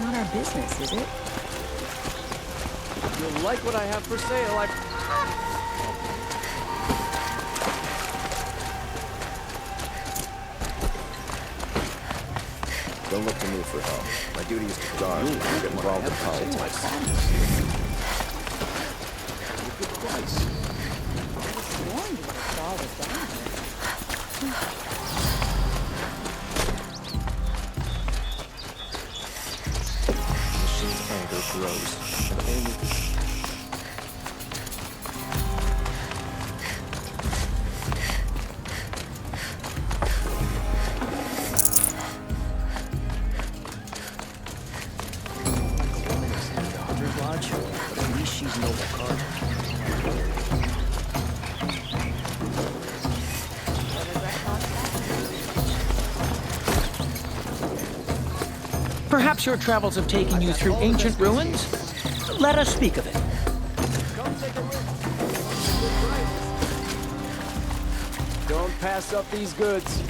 not our business, is it? You'll like what I have for sale. Don't look to me for help. My duty is to guard and not get involved in politics. Good price. I was sworn you would have saw was down there. Machine's anger grows. And only... Perhaps your travels have taken you through ancient ruins? Let us speak of it. Come take a look. Don't pass up these goods.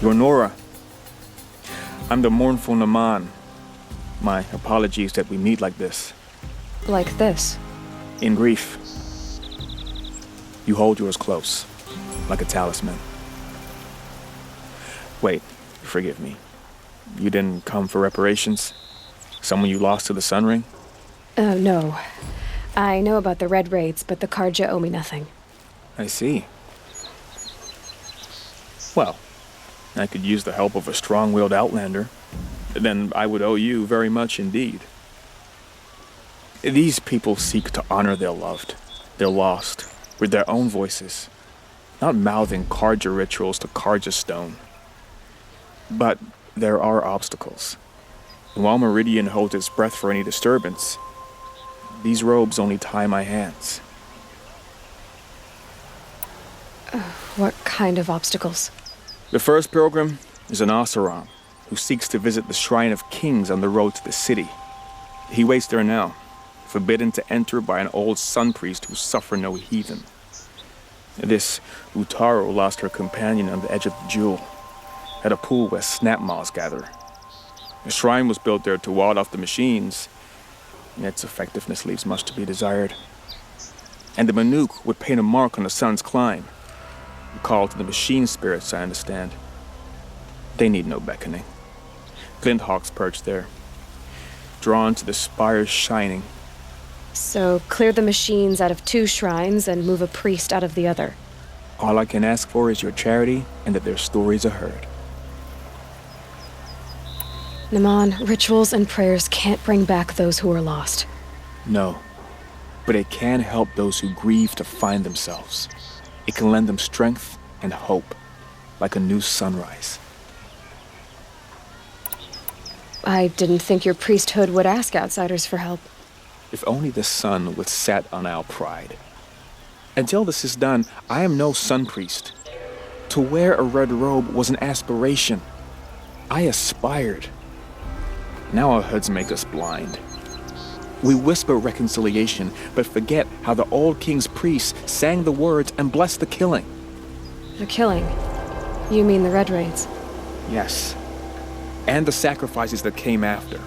You're Nora. I'm the mournful Naman. My apologies that we meet like this. Like this? In grief. You hold yours close, like a talisman. Wait, forgive me. You didn't come for reparations? Someone you lost to the Sun Ring? No. I know about the Red Raids, but the Karja owe me nothing. I see. Well, I could use the help of a strong-willed outlander. Then I would owe you very much indeed. These people seek to honor their loved, their lost, with their own voices, not mouthing Karja rituals to Karja stone. But there are obstacles. And while Meridian holds its breath for any disturbance, these robes only tie my hands. What kind of obstacles? The first pilgrim is an Oseram who seeks to visit the Shrine of Kings on the road to the city. He waits there now, forbidden to enter by an old sun priest who suffer no heathen. This Utaro lost her companion on the edge of the jewel, at a pool where snap moths gather. The shrine was built there to ward off the machines, and its effectiveness leaves much to be desired. And the Manuk would paint a mark on the sun's climb, a call to the machine spirits, I understand. They need no beckoning. Glinthawks perch there, drawn to the spire's shining. So clear the machines out of 2 shrines and move a priest out of the other. All I can ask for is your charity and that their stories are heard. Naman, rituals and prayers can't bring back those who are lost. No, but it can help those who grieve to find themselves. It can lend them strength and hope, like a new sunrise. I didn't think your priesthood would ask outsiders for help. If only the sun would set on our pride. Until this is done, I am no sun priest. To wear a red robe was an aspiration. I aspired. Now our hoods make us blind. We whisper reconciliation, but forget how the old king's priests sang the words and blessed the killing. The killing? You mean the Red Raids? Yes. And the sacrifices that came after.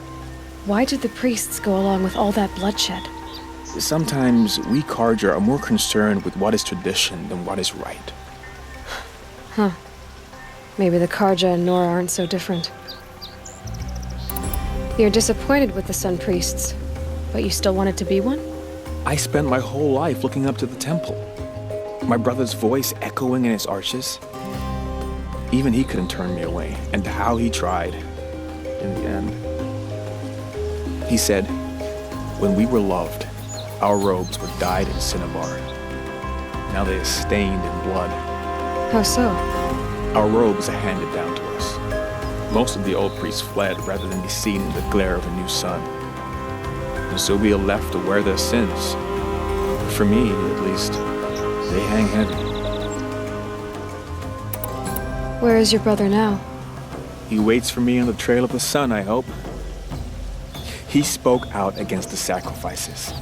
Why did the priests go along with all that bloodshed? Sometimes we Karja are more concerned with what is tradition than what is right. Huh. Maybe the Karja and Nora aren't so different. You're disappointed with the Sun Priests, but you still wanted to be one? I spent my whole life looking up to the temple. My brother's voice echoing in its arches. Even he couldn't turn me away, and how he tried. In the end, he said, when we were loved, our robes were dyed in cinnabar. Now they are stained in blood. How so? Our robes are handed down to us. Most of the old priests fled rather than be seen in the glare of a new sun. so we are left to wear their sins. For me, at least, they hang heavy. Where is your brother now? He waits for me on the trail of the sun, I hope. He spoke out against the sacrifices.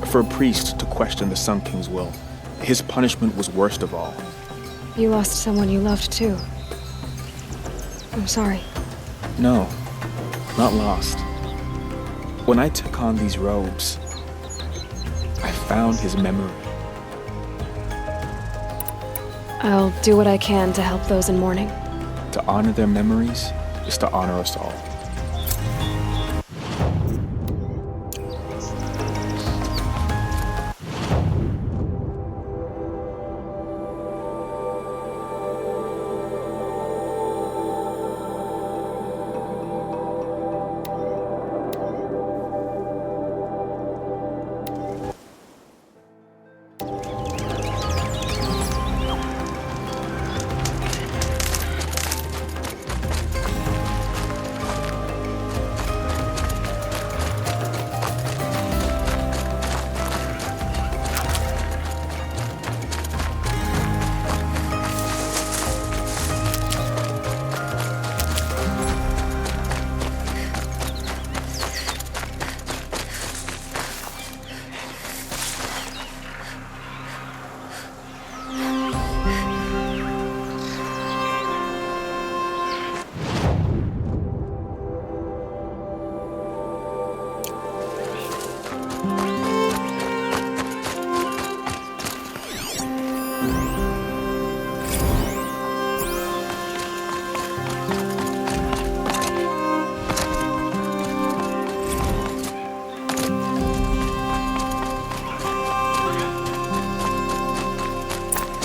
For a priest to question the Sun King's will, his punishment was worst of all. You lost someone you loved too. I'm sorry. No, not lost. When I took on these robes, I found his memory. I'll do what I can to help those in mourning. To honor their memories is to honor us all.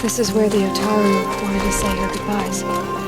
This is where the Otaru wanted to say her goodbyes.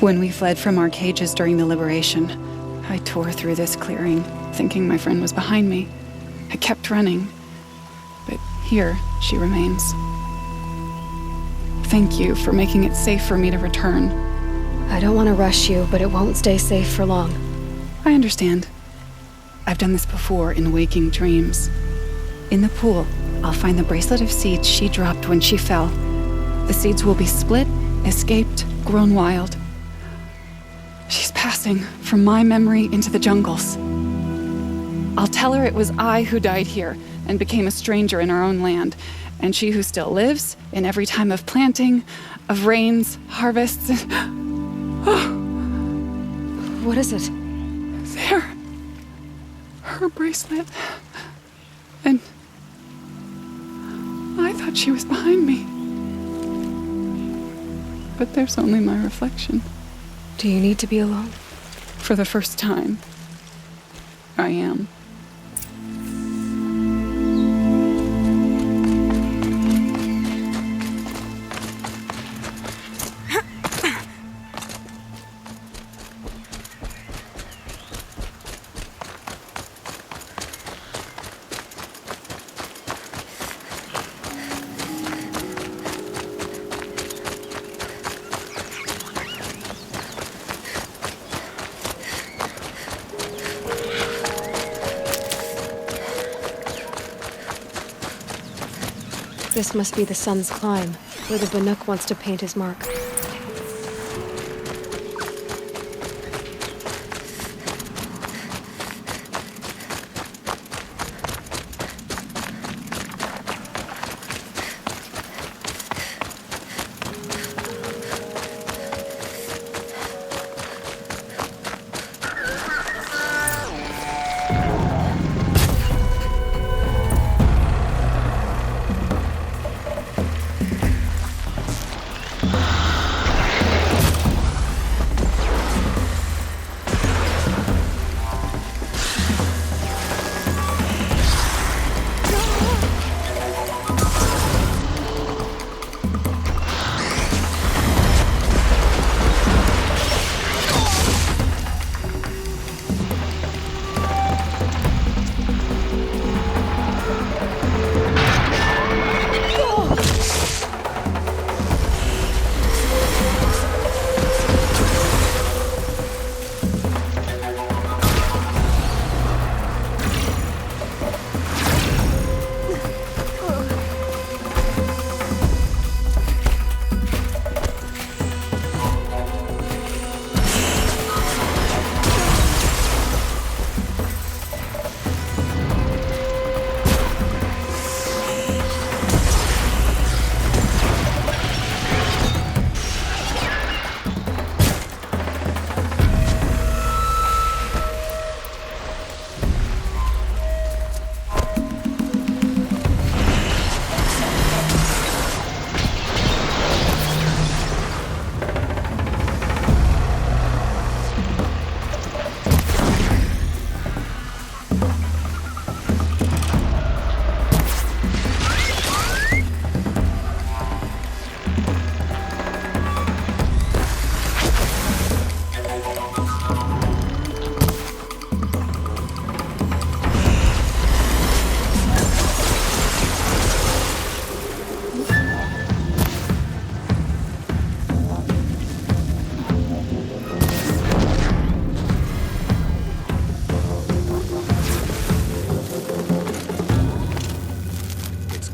When we fled from our cages during the liberation, I tore through this clearing, thinking my friend was behind me. I kept running, but here she remains. Thank you for making it safe for me to return. I don't want to rush you, but it won't stay safe for long. I understand. I've done this before in waking dreams. In the pool, I'll find the bracelet of seeds she dropped when she fell. The seeds will be split, escaped, grown wild. She's passing from my memory into the jungles. I'll tell her it was I who died here and became a stranger in our own land, and she who still lives in every time of planting, of rains, harvests. What is it? There. Her bracelet. And I thought she was behind me. But there's only my reflection. Do you need to be alone? For the first time, I am. This must be the sun's climb, where the Banuk wants to paint his mark.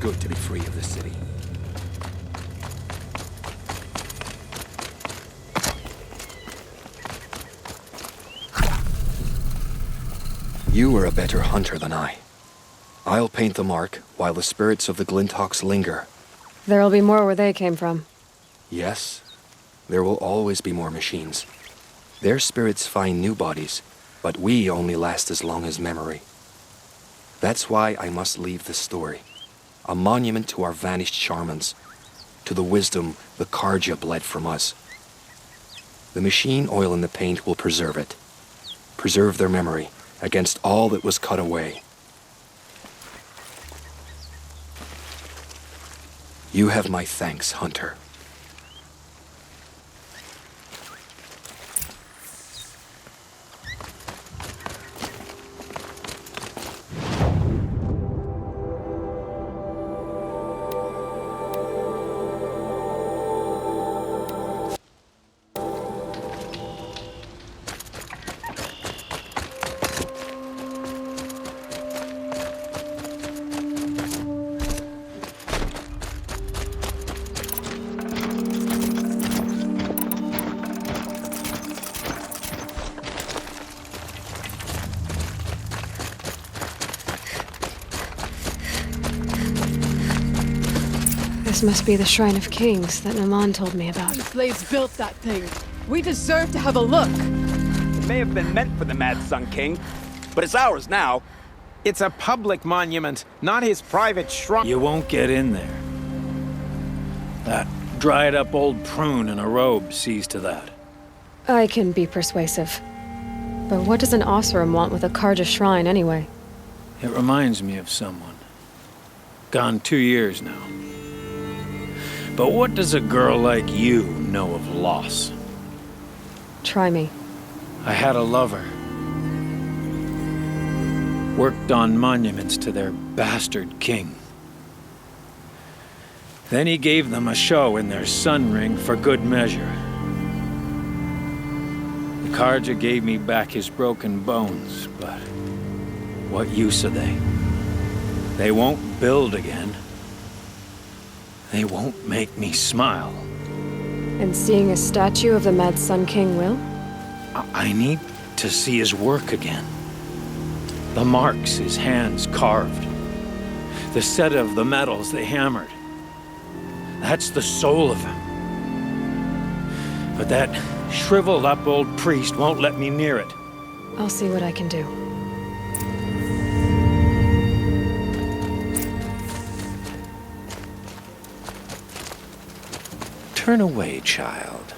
good to be free of the city. You are a better hunter than I. I'll paint the mark while the spirits of the Glinthawks linger. There'll be more where they came from. Yes, there will always be more machines. Their spirits find new bodies, but we only last as long as memory. That's why I must leave this story. A monument to our vanished shamans, to the wisdom the Karja bled from us. The machine oil in the paint will preserve it. Preserve their memory against all that was cut away. You have my thanks, Hunter. This must be the Shrine of Kings that Naman told me about. The slaves built that thing. We deserve to have a look. It may have been meant for the Mad Sun King, but it's ours now. It's a public monument, not his private shrine. You won't get in there. That dried-up old prune in a robe sees to that. I can be persuasive. But what does an Oseram want with a Karja shrine anyway? It reminds me of someone. Gone 2 years now. But what does a girl like you know of loss? Try me. I had a lover. Worked on monuments to their bastard king. Then he gave them a show in their sun ring for good measure. The Karja gave me back his broken bones, but what use are they? They won't build again. They won't make me smile. And seeing a statue of the Mad Sun King will? I need to see his work again. The marks his hands carved. The set of the metals they hammered. That's the soul of him. But that shriveled up old priest won't let me near it. I'll see what I can do. Turn away, child.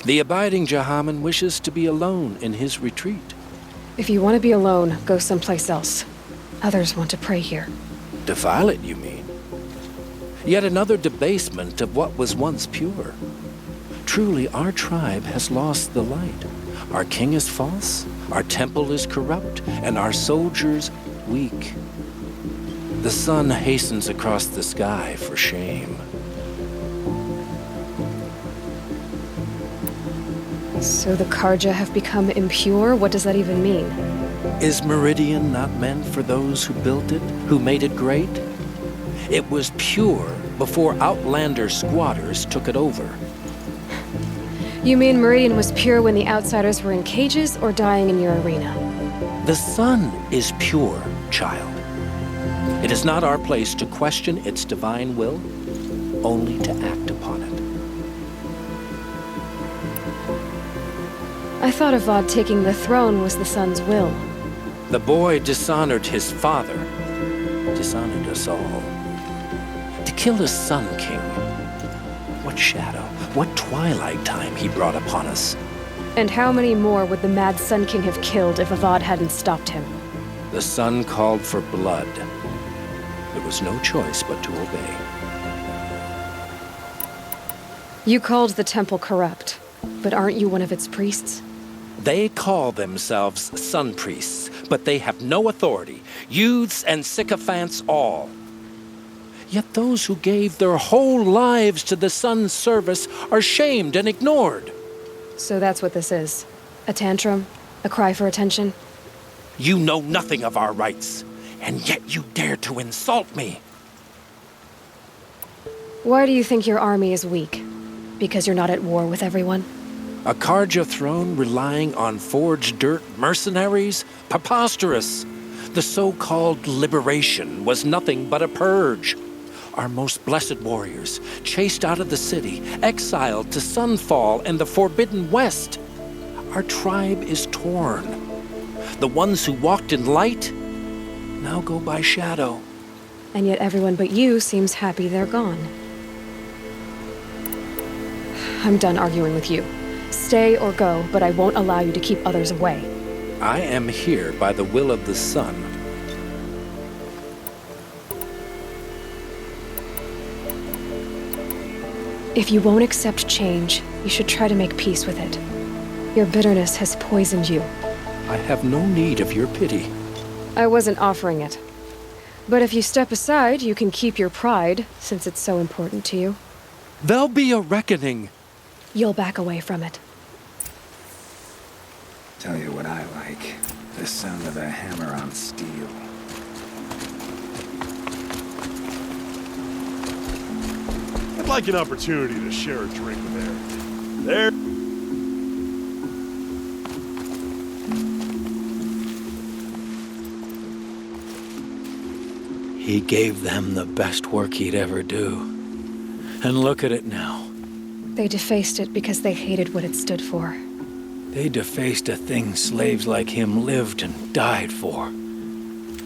The abiding Jahaman wishes to be alone in his retreat. If you want to be alone, go someplace else. Others want to pray here. Defile it, you mean? Yet another debasement of what was once pure. Truly, our tribe has lost the light. Our king is false, our temple is corrupt, and our soldiers weak. The sun hastens across the sky for shame. So the Karja have become impure? What does that even mean? Is Meridian not meant for those who built it, who made it great? It was pure before outlander squatters took it over. You mean Meridian was pure when the outsiders were in cages or dying in your arena? The sun is pure, child. It is not our place to question its divine will, only to act upon it. I thought Avad taking the throne was the sun's will. The boy dishonored his father, dishonored us all. To kill his sun king. What shadow, what twilight time he brought upon us. And how many more would the Mad Sun King have killed if Avad hadn't stopped him? The sun called for blood. There was no choice but to obey. You called the temple corrupt, but aren't you one of its priests? They call themselves sun priests, but they have no authority. Youths and sycophants all. Yet those who gave their whole lives to the sun's service are shamed and ignored. So that's what this is. A tantrum? A cry for attention? You know nothing of our rights, and yet you dare to insult me. Why do you think your army is weak? Because you're not at war with everyone? A Karja throne relying on forged dirt mercenaries? Preposterous! The so-called liberation was nothing but a purge. Our most blessed warriors, chased out of the city, exiled to Sunfall and the Forbidden West. Our tribe is torn. The ones who walked in light now go by shadow. And yet everyone but you seems happy they're gone. I'm done arguing with you. Stay or go, but I won't allow you to keep others away. I am here by the will of the sun. If you won't accept change, you should try to make peace with it. Your bitterness has poisoned you. I have no need of your pity. I wasn't offering it. But if you step aside, you can keep your pride, since it's so important to you. There'll be a reckoning. You'll back away from it. Tell you what I like. The sound of a hammer on steel. I'd like an opportunity to share a drink with Eric. There. He gave them the best work he'd ever do. And look at it now. They defaced it because they hated what it stood for. They defaced a thing slaves like him lived and died for.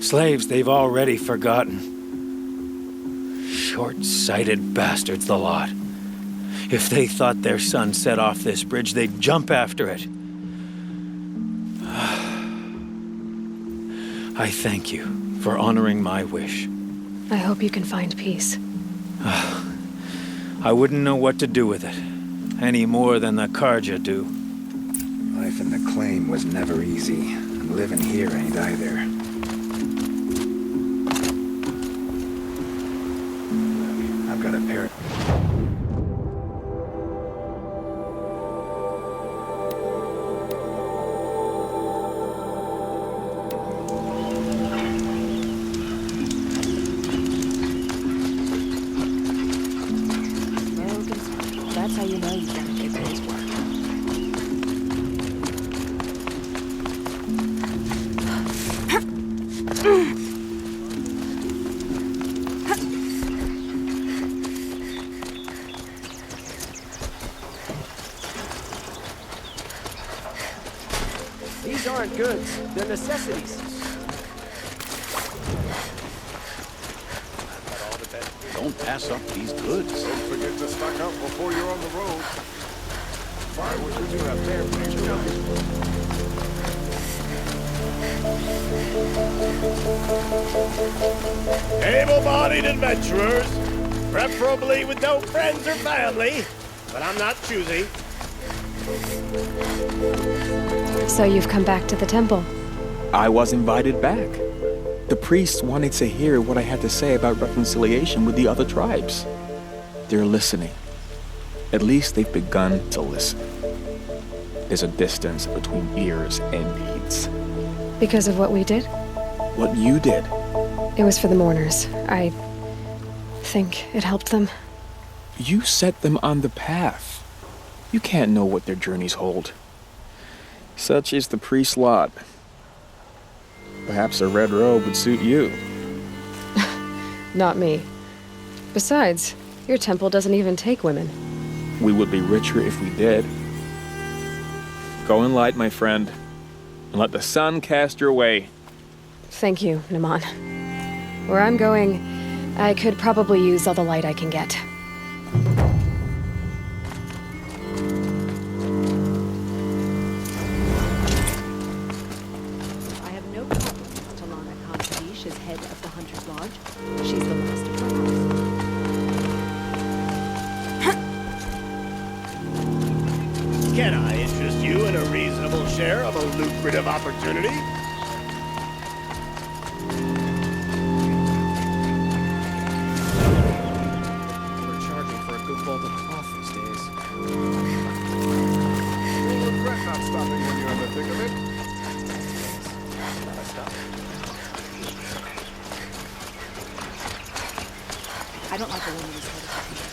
Slaves they've already forgotten. Short-sighted bastards, the lot. If they thought their son set off this bridge, they'd jump after it. I thank you for honoring my wish. I hope you can find peace. I wouldn't know what to do with it, any more than the Karja do. Life in the claim was never easy, and living here ain't either. I've got a pair. That's how you know you've done a good day's work. These aren't goods, they're necessities. Don't pass up these goods. Don't forget to stock up before you're on the road. Fireworks you have there, Able-bodied adventurers, preferably with no friends or family, but I'm not choosy. So you've come back to the temple. I was invited back. The priests wanted to hear what I had to say about reconciliation with the other tribes. They're listening. At least they've begun to listen. There's a distance between ears and deeds. Because of what we did? What you did. It was for the mourners. I think it helped them. You set them on the path. You can't know what their journeys hold. Such is the priest's lot. Perhaps a red robe would suit you. Not me. Besides, your temple doesn't even take women. We would be richer if we did. Go in light, my friend, and let the sun cast your way. Thank you, Naman. Where I'm going, I could probably use all the light I can get. I have no problem with Talana Khantavish as head of the Hunter's Lodge. She's the last of her house. Can I interest you in a reasonable share of a lucrative opportunity? We're charging for a good bowl of cloth these days. You'll regret not stopping when you're in the thick of it. I don't like a woman who's head of the Hunter's